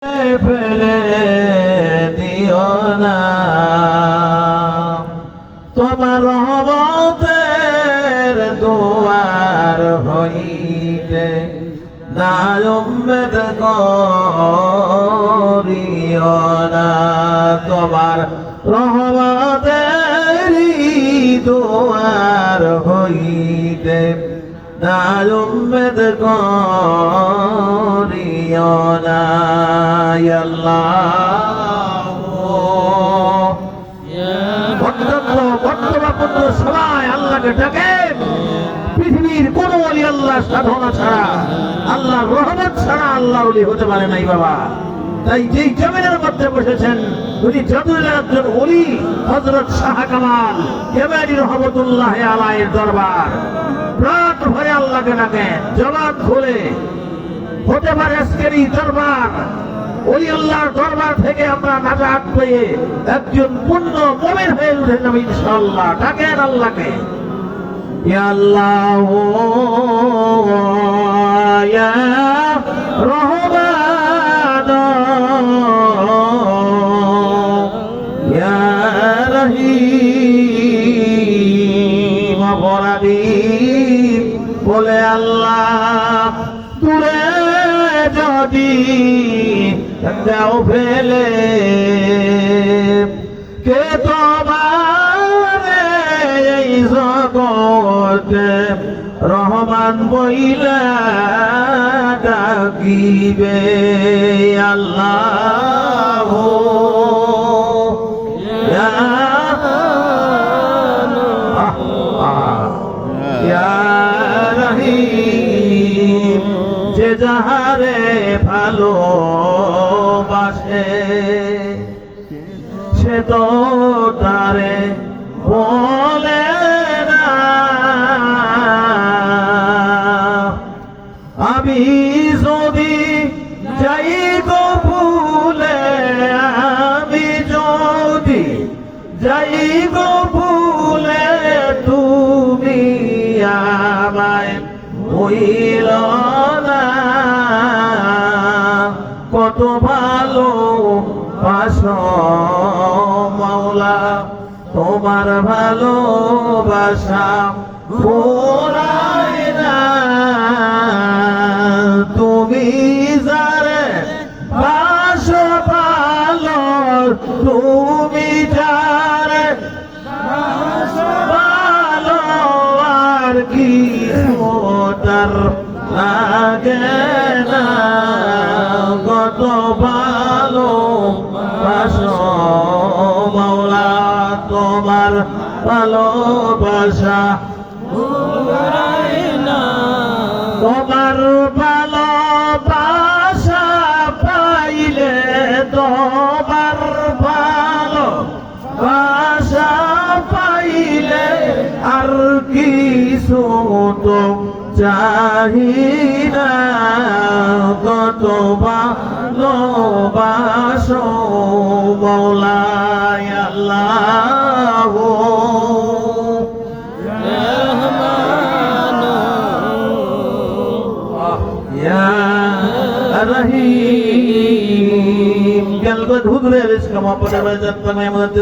ফেলে দিও না, তোমার রহমতের দুয়ার হইতে না উম্মেদ করিও না, তোমার রহমতের দুয়ার হইতে না উম্মেদ করিও না। সবাই আল্লাহকে ডাকেন। পৃথিবীর কোন ওলি আল্লাহ সাধনা ছাড়া, আল্লাহর রহমত ছাড়া আল্লাহর ওলি হতে পারে নাই বাবা। তাই যেই জমিনের মধ্যে বসেছেন উনি জাদুরের একজন ওলি, হযরত শাহ কামাল কেবারি রহমতুল্লাহ আলাইহির দরবার। প্রাণ ভরে আল্লাহকে ডাকেন, জবান খুলে। হতে পারে আজকের এই দরবার, ওলি আল্লাহর দরবার থেকে আমরা নাজাত পেয়ে একজন পূর্ণ মুমিন হয়ে উঠে যাব ইনশাআল্লাহ। ডাকেন আল্লাহকে, ইয়া আল্লাহ ইয়া রহমান ইয়া রহিম। অপরাধী বলে আল্লাহ দূরে যদি যাও ফেলে, কে তোমার এই জগতে রহমান বইলা ডাকিবে। আল্লাহ ইয়া রহিম। যে যাহারে ভালোবাসে সে তো তারে বলে না, আমি যদি যাই গো ভুলে, আমি যদি যাই গো ভুলে, তুমি আমায় ভুইল না। কত ভালো বাসো মাওলা, তোমার ভালোবাসা ফুরায় না। তুমি যারে বাসো ভালো, তুমি যারে বাসো ভালো, আর কি তার লাগে না। কত ভালো বাসো মাওলা, তোমার ভালোবাসা ফুরায় না। তোমার ভালোবাসা পাইলে, তোমার ভালোবাসা পাইলে আর কিছু তো চাহি না। কত ভালোবাসো মাওলা আল্লাহ ইয়া রহিম। গলবত হুদুরের ইসকা মোহাম্মদ